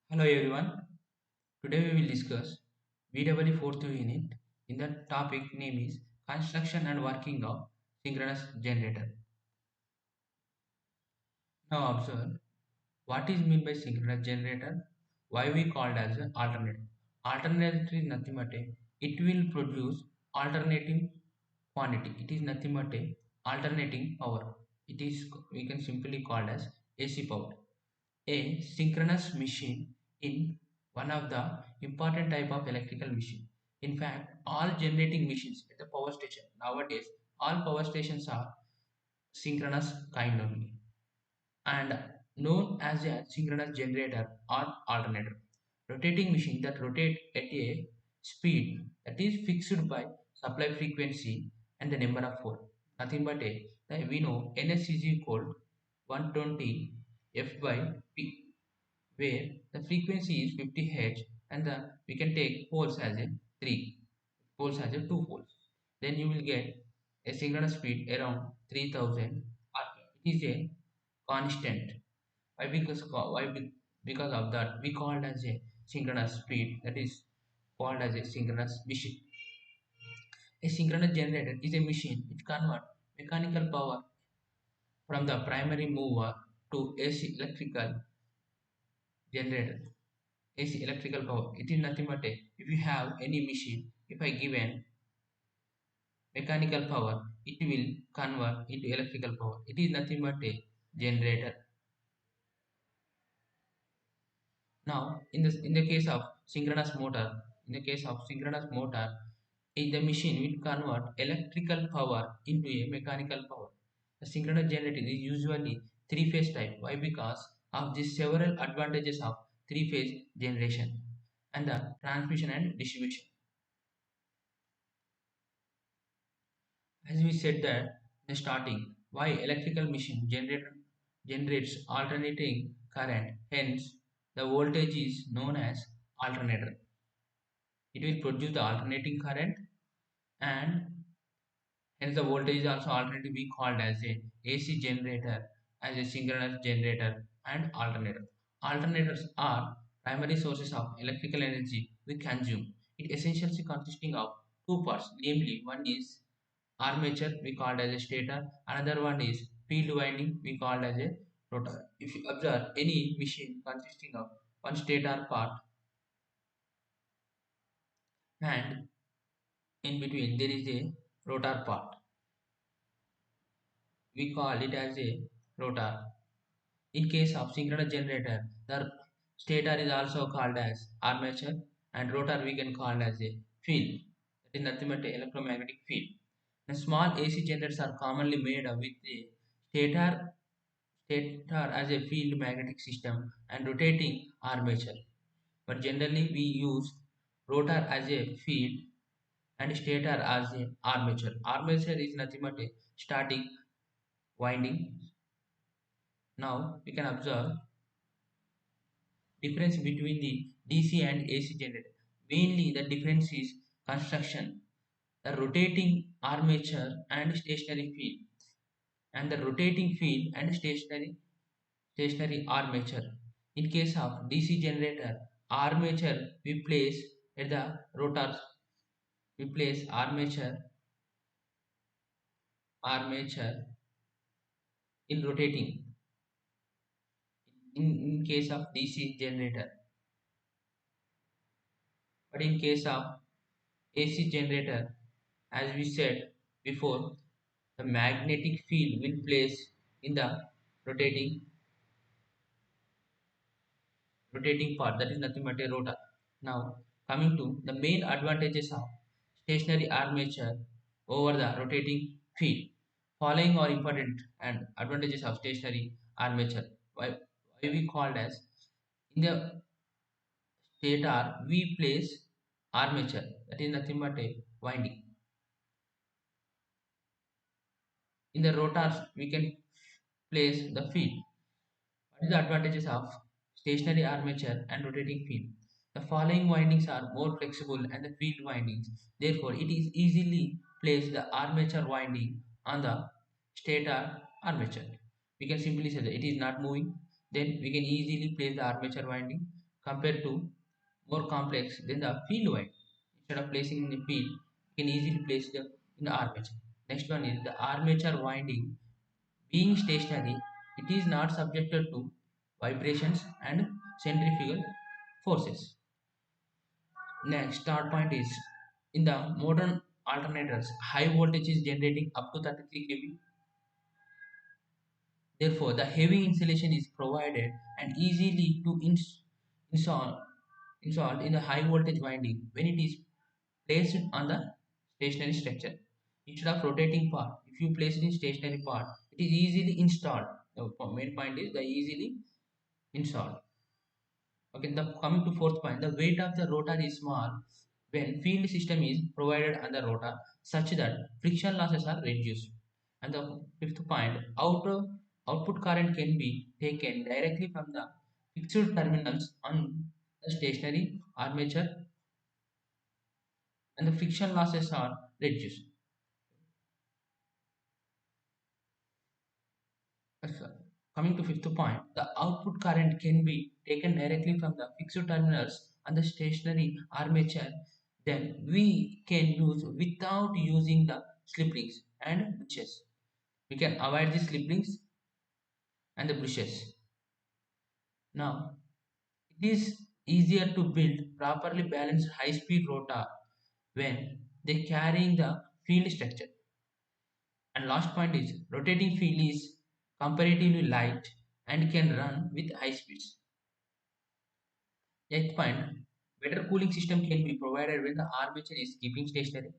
Hello everyone. Today we will discuss BEE fourth unit. In the topic name is construction and working of synchronous generator. Now observe what is meant by synchronous generator. Why we called as an alternator. Alternator is nothing but it will produce alternating quantity. It is nothing but alternating power. It is we can simply call as AC power. A synchronous machine in one of the important type of electrical machine. In fact, all generating machines at the power station nowadays, all power stations are synchronous kind only and known as a synchronous generator or alternator. Rotating machine that rotate at a speed that is fixed by supply frequency and the number of pole. Nothing but that we know Ns is equal 120 F by P, where the frequency is 50 Hz and the we can take poles as a 3 poles as a 2 poles. Then you will get a synchronous speed around 3000 rpm. It is a constant. Why? Because of that we called as a synchronous speed, that is called as a synchronous machine. A synchronous generator is a machine which converts mechanical power from the primary mover to AC electrical generator. AC electrical power. It is nothing but if you have any machine, if I given mechanical power, it will convert into electrical power. It is nothing but a generator. Now, in the case of synchronous motor, in the case of synchronous motor, is the machine will convert electrical power into a mechanical power. The synchronous generator is usually three-phase type. Why? Because of the several advantages of three-phase generation and the transmission and distribution. As we said that in the starting, why electrical machine generates alternating current, hence the voltage is known as alternator. It will produce the alternating current and hence the voltage is also alternatively called as a AC generator, as a synchronous generator and alternator. Alternators are primary sources of electrical energy we consume. It essentially consisting of two parts, namely one is armature we called as a stator, another one is field winding we called as a rotor. If you observe any machine consisting of one stator part and in between there is a rotor part, we call it as a rotor. In case of synchronous generator, the stator is also called as armature and rotor we can call as a field. That is nothing but a electromagnetic field. And small AC generators are commonly made up with a stator, stator as a field magnetic system and rotating armature. But generally we use rotor as a field and stator as a armature. Armature is nothing but a static winding. Now we can observe difference between the DC and AC generator. Mainly the difference is construction, the rotating armature and stationary field, and the rotating field and stationary armature. In case of DC generator, armature we place at the rotors. We place armature in rotating. In case of DC generator, but in case of AC generator, as we said before, the magnetic field will place in the rotating rotating part, that is nothing but a rotor. Now coming to the main advantages of stationary armature over the rotating field. Following are important and advantages of stationary armature. Why we called as in the stator we place armature, that is nothing but a winding. In the rotors we can place the field. What is the advantages of stationary armature and rotating field? The following windings are more flexible and the field windings. Therefore, it is easily place the armature winding on the stator armature. We can simply say that it is not moving. Then we can easily place the armature winding. compared to more complex than the field wind. Instead of placing in the field, you can easily place the in the armature. Next one is the armature winding. Being stationary, it is not subjected to vibrations and centrifugal forces. Next, third point is in the modern alternators, high voltage is generating up to 33 kV. Therefore, the heavy insulation is provided and easily to install installed in the high voltage winding when it is placed on the stationary structure. Instead of rotating part, if you place it in stationary part, it is easily installed. The main point is the easily installed. Okay, the coming to fourth point, the weight of the rotor is small when field system is provided on the rotor such that friction losses are reduced. And the fifth point, output current can be taken directly from the fixed terminals on the stationary armature and the friction losses are reduced. Uh, Coming to fifth point, the output current can be taken directly from the fixed terminals on the stationary armature. Then we can use without using the slip rings and brushes. We can avoid the slip rings and the brushes. Now, it is easier to build properly balanced high-speed rotor when they carrying the field structure. And last point is rotating field is comparatively light and can run with high speeds. Eighth point, better cooling system can be provided when the armature is keeping stationary.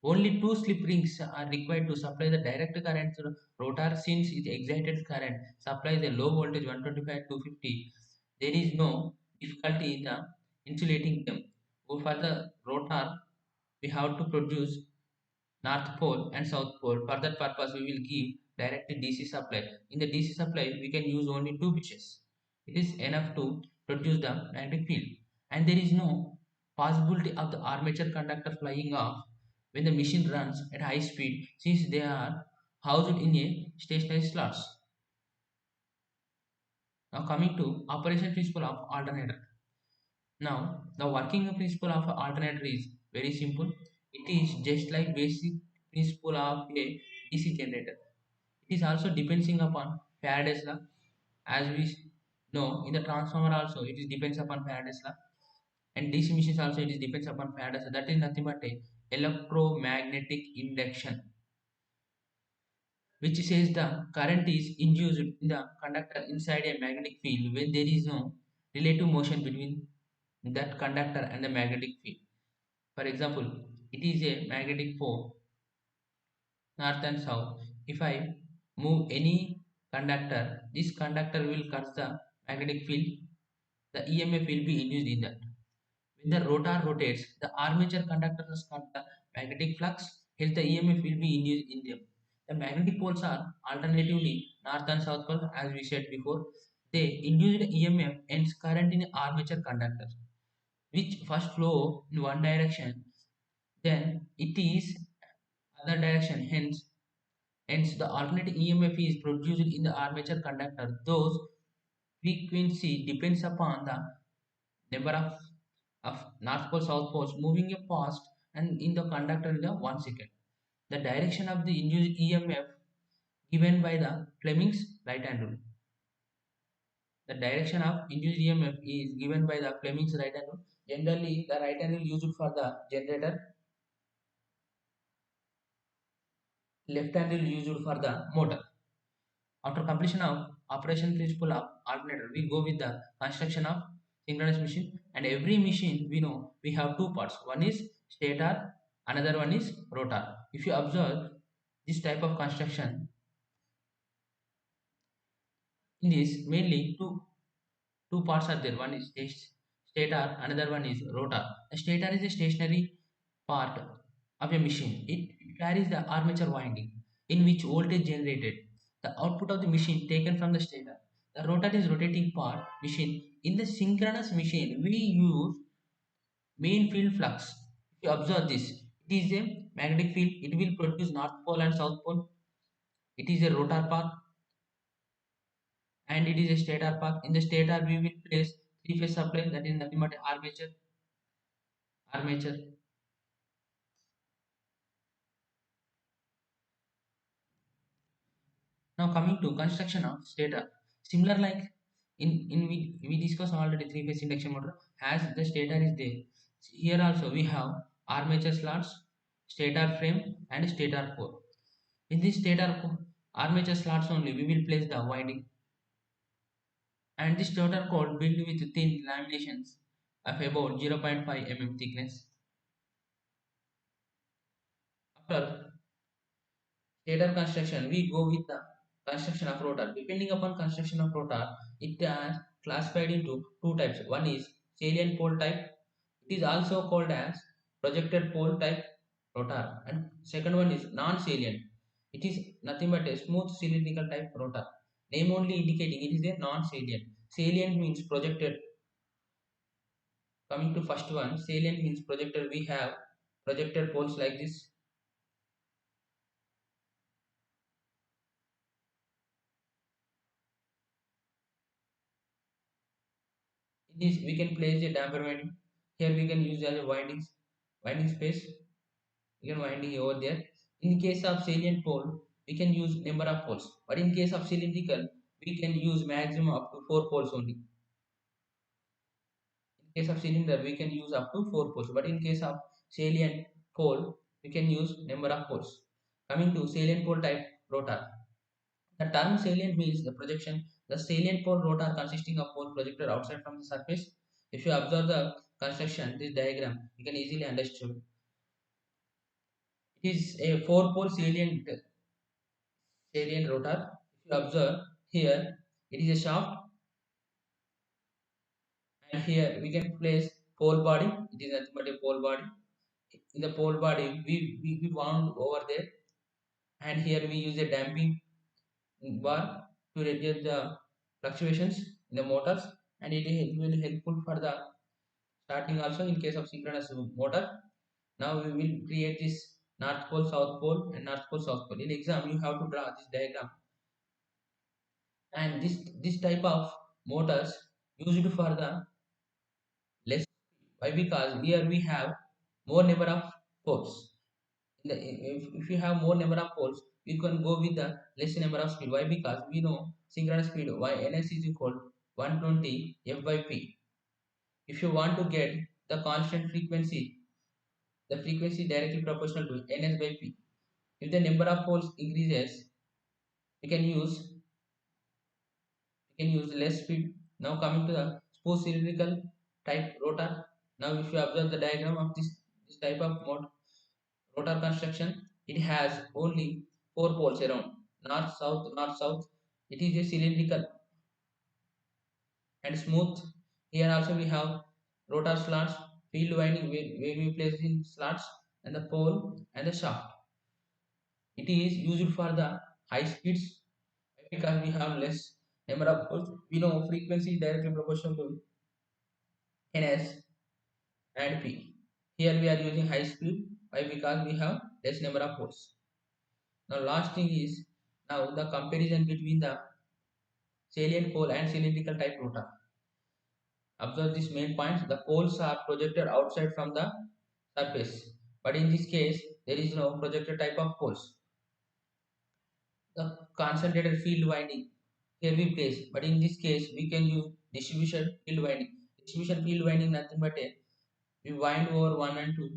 Only two slip rings are required to supply the direct current to the rotor since its excited current supplies a low voltage 125 250. There is no difficulty in the insulating them. For the rotor, we have to produce North Pole and South Pole. For that purpose, we will give direct DC supply. In the DC supply, we can use only two switches. It is enough to produce the magnetic field, and there is no possibility of the armature conductor flying off when the machine runs at high speed, since they are housed in a stationary slots. Now coming to operation principle of alternator. Now the working principle of alternator is very simple. It is just like basic principle of a DC generator. It is also depending upon Faraday's law. As we know in the transformer also it is depends upon Faraday's law, and DC machines also it is depends upon Faraday's law. That is nothing but a electromagnetic induction, which says the current is induced in the conductor inside a magnetic field when there is no relative motion between that conductor and the magnetic field. For example, it is a magnetic pole north and south. If I move any conductor, this conductor will cut the magnetic field. The EMF will be induced in that. When the rotor rotates, the armature conductors cut the magnetic flux, hence the EMF will be induced in them. The magnetic poles are alternatively north and south pole, as we said before. They induced EMF and current in armature conductor, which first flow in one direction, then it is other direction. Hence the alternate EMF is produced in the armature conductor. Those frequency depends upon the number of north pole south poles moving a fast and in the conductor in the 1 second. The direction of the induced EMF given by the Fleming's right hand rule. The direction of induced EMF is given by the Fleming's right hand rule. Generally, the right hand rule used for the generator, left hand rule used for the motor. After completion of operation principle of alternator, we go with the construction of synchronous machine. And every machine we know we have two parts. One is stator, another one is rotor. If you observe this type of construction, in this mainly two parts are there. One is stator, another one is rotor. The stator is a stationary part of a machine. It carries the armature winding in which voltage generated. The output of the machine taken from the stator. The rotor is rotating part machine. In the synchronous machine, we use main field flux. If you observe this, it is a magnetic field. It will produce north pole and south pole. It is a rotor part and it is a stator part. In the stator, we will place three-phase supply, that is nothing but armature. Now coming to construction of stator, similar like in we discussed already three-phase induction motor as the stator is there. Here also we have armature slots, stator frame, and stator core. In this armature slots only we will place the winding, and this stator core built with thin laminations of about 0.5 mm thickness. After stator construction, we go with the construction of rotor. Depending upon construction of rotor, it is classified into two types. One is salient pole type. It is also called as projected pole type rotor. And second one is non-salient. It is nothing but a smooth cylindrical type rotor. Name only indicating it is a non-salient. Salient means projected. Coming to first one, salient means projected. We have projected poles like this. In this, we can place a damper winding. Here we can use as a winding space. We can winding over there. In case of salient pole, we can use number of poles. But in case of cylindrical, we can use maximum up to 4 poles only. In case of cylinder, we can use up to 4 poles. But in case of salient pole, we can use number of poles. Coming to salient pole type rotor. The term salient means the projection. The salient pole rotor consisting of pole projected outside from the surface. If you observe the construction, this diagram, you can easily understand. It is a four-pole salient rotor. If you observe here, it is a shaft, and here we can place pole body. It is nothing but a pole body. In the pole body, we wound over there, and here we use a damping bar to reduce the fluctuations in the motors, and it will helpful for the starting also in case of synchronous motor. Now we will create this north pole, south pole, and north pole, south pole. In exam, you have to draw this diagram, and this type of motors used for the less. Why? Because here we have more number of poles. If you have more number of poles, you can go with the less number of speed. Why? Because we know synchronous speed y ns is equal 120 f by p. If you want to get the constant frequency, the frequency directly proportional to ns by p. If the number of poles increases, we can use less speed. Now coming to the spool cylindrical type rotor. Now if you observe the diagram of this type of rotor construction, it has only 4 poles around north south north south. It is a cylindrical and smooth. Here also we have rotor slots, field winding where we place in slots, and the pole and the shaft. It is used for the high speeds because we have less number of poles. We know frequency is directly proportional to ns and p. Here we are using high speed. Why? Because we have less number of poles. Now last thing is now the comparison between the salient pole and cylindrical type rotor. Observe these main points. The poles are projected outside from the surface, but in this case there is no projected type of poles. The concentrated field winding here we place, but in this case we can use distribution field winding. Distribution field winding nothing but a we wind over 1 and 2,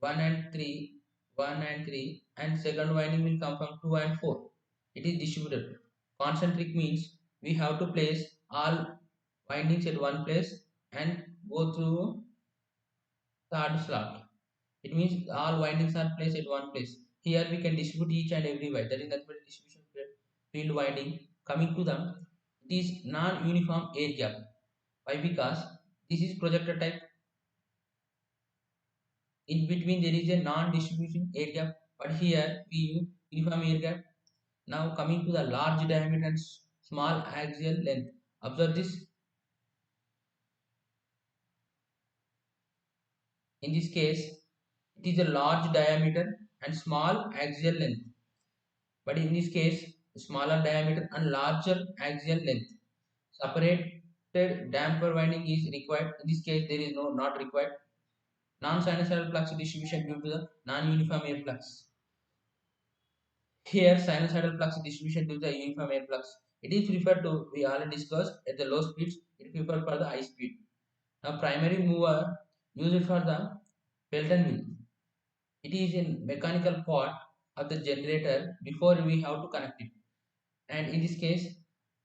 1 and 3, 1 and 3, and second winding will come from 2 and 4. It is distributed. Concentric means we have to place all windings at one place and go through third slot. It means all windings are placed at one place. Here we can distribute each and every wire. That is nothing but distribution field winding. Coming to them, it is non-uniform air gap. Why? Because this is projector type. In between there is a non-distribution air gap, but here we use uniform air gap. Now coming to the large diameter and small axial length. Observe this. In this case, it is a large diameter and small axial length. But in this case, smaller diameter and larger axial length. Separate damper winding is required. In this case, there is no not required. Non-sinusoidal flux distribution due to the non-uniform air flux. Here, sinusoidal flux distribution due to the uniform air flux. It is preferred to, we already discussed, at the low speeds, it is preferred for the high speed. Now, primary mover used for the Pelton wheel. It is a mechanical part of the generator before we have to connect it. And in this case,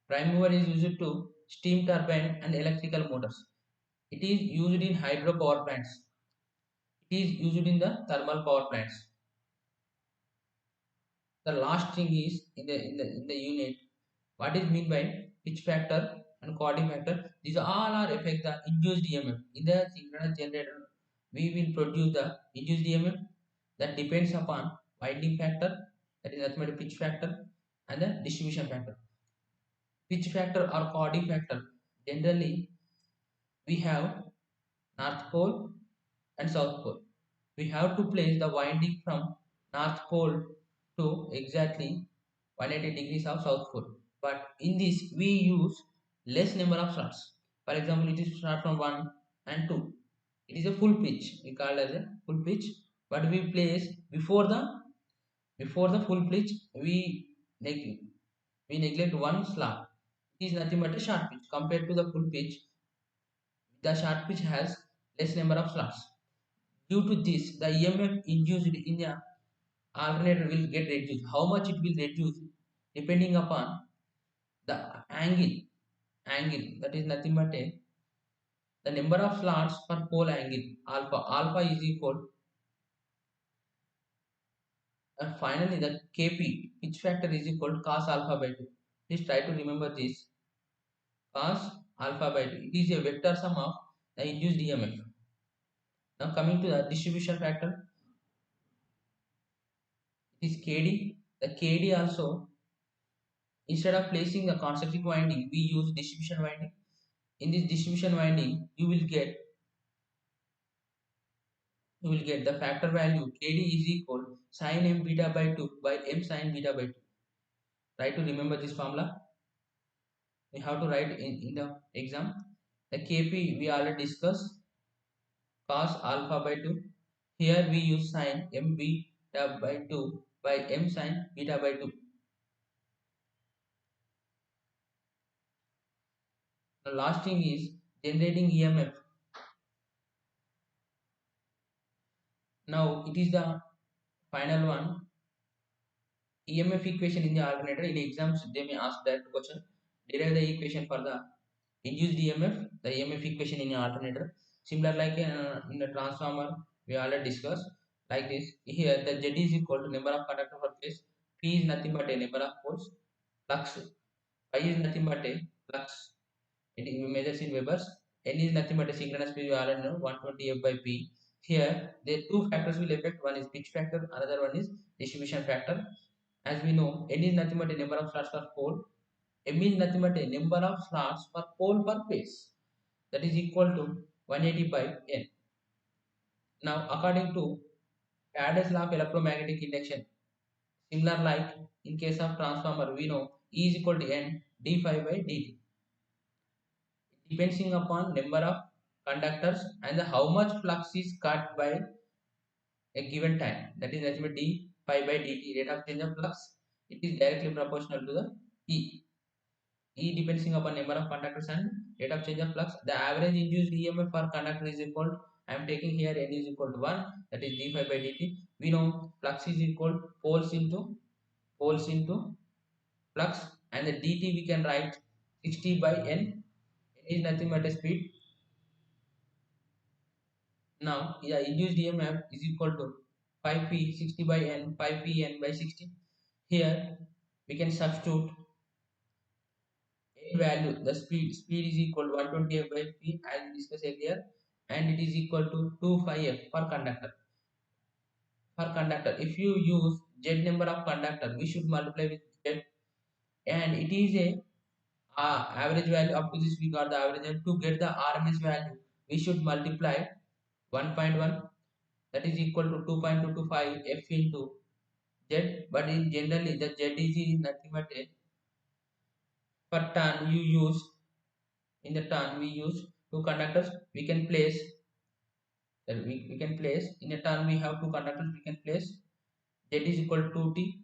prime mover is used to steam turbine and electrical motors. It is used in hydro power plants. It is used in the thermal power plants. The last thing is in the unit. What is mean by pitch factor and coordinate factor? These all are affect the induced EMF. In the synchronous generator, we will produce the induced EMF that depends upon winding factor, that is nothing but pitch factor, and the distribution factor. Pitch factor or coordinate factor. Generally, we have north pole and south pole. We have to place the winding from north pole to exactly 180 degrees of south pole. But in this, we use less number of slots. For example, it is start from 1 and 2. It is a full pitch. We call it as a full pitch. But we place before the full pitch, neg- we neglect one slot. It is nothing but a short pitch. Compared to the full pitch, the short pitch has less number of slots. Due to this, the EMF induced in the alternator will get reduced. How much it will reduce depending upon the angle, that is nothing but the number of slots per pole angle alpha. Alpha is equal, and finally the Kp pitch factor is equal to cos alpha by 2. Please try to remember this, cos alpha by 2. It is a vector sum of the induced EMF. Now coming to the distribution factor, it is Kd. The Kd also, instead of placing the concentric winding, we use distribution winding. In this distribution winding, you will get the factor value Kd is equal sin m beta by 2 by m sin beta by 2. Try to remember this formula. We have to write in the exam. The Kp we already discussed, cos alpha by 2. Here we use sin m beta by 2 by m sin beta by 2. The last thing is generating EMF. Now it is the final one. EMF equation in the alternator. In exams, they may ask that question. Derive the equation for the induced EMF, the EMF equation in the alternator. Similar like in the transformer, we already discussed. Like this. Here, the Z is equal to number of conductor per phase. P is nothing but a number of poles. Flux. Phi is nothing but a flux. It measures in Webers. N is nothing but a synchronous speed. We already know 120 F by P. Here, the two factors will affect. One is pitch factor, another one is distribution factor. As we know, N is nothing but a number of slots per pole. M is nothing but a number of slots per pole per phase. That is equal to 180 by N. Now, according to Faraday's law of electromagnetic induction, similar like in case of transformer, we know E is equal to N d phi by dt. Depending upon number of conductors and how much flux is cut by a given time. That is nothing but d phi by dt, rate of change of flux. It is directly proportional to the E. E depending upon number of conductors and rate of change of flux. The average induced EMF for conductor is equal to, I am taking here N is equal to 1, that is d phi by dt. We know flux is equal to poles into flux, and the dt we can write 60 by N. N is nothing but a speed. Now the induced EMF is equal to 5p 60 by N, 5p N by 60. Here we can substitute A value, the speed is equal to 120 F by P as we discussed earlier, and it is equal to 2 phi F per conductor. Per conductor, if you use Z number of conductor, we should multiply with Z, and it is a average value. Up to this we got the average value. To get the RMS value, we should multiply 1.1, that is equal to 2.225 F into Z. But in generally the Z is nothing but a per turn you use In the turn we use two conductors. We can place in a turn we have two conductors. We can place Z is equal to T.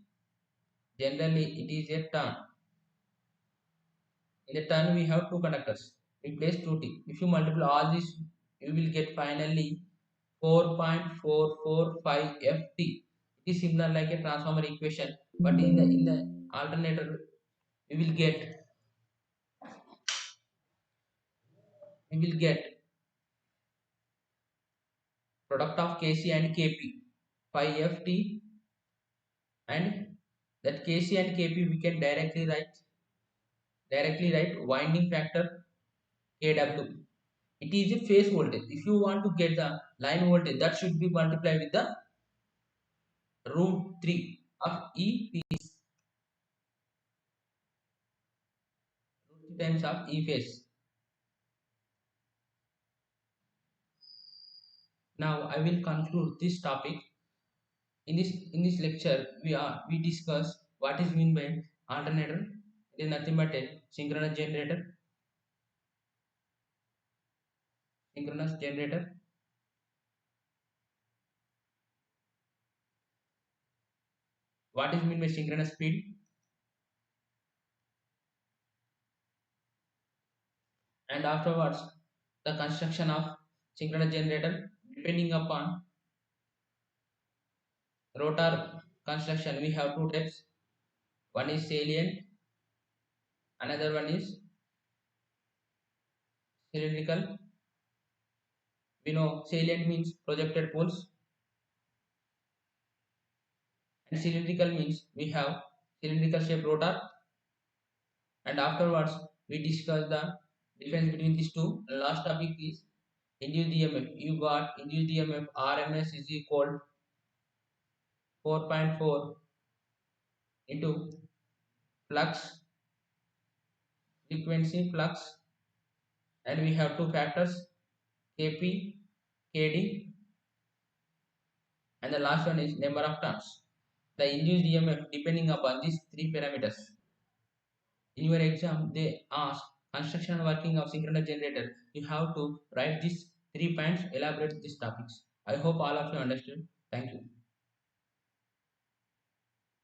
Generally it is a turn. In the turn we have two conductors. We place 2T. If you multiply all this, you will get finally 4.445 ft. It is similar like a transformer equation, but in the alternator we will get we will get product of Kc and Kp 5 ft, and that Kc and Kp we can directly write winding factor Kw. It is a phase voltage. If you want to get the line voltage, that should be multiplied with the root 3 of E P, root 3 times of E phase. Now I will conclude this topic. In this lecture, we discuss what is mean by alternator. It is nothing but a synchronous generator. Synchronous generator. What is mean by synchronous speed, and afterwards the construction of synchronous generator depending upon rotor construction. We have two types. One is salient, another one is cylindrical. We know salient means projected poles, and cylindrical means we have cylindrical shaped rotor. And afterwards we discuss the difference between these two. The last topic is induced EMF. You got induced EMF RMS is equal 4.4 into flux, frequency flux, and we have two factors Kp, Kd, and the last one is number of turns. The induced EMF depending upon these three parameters. In your exam, they ask construction and working of synchronous generator. You have to write these 3 points, elaborate these topics. I hope all of you understood. Thank you.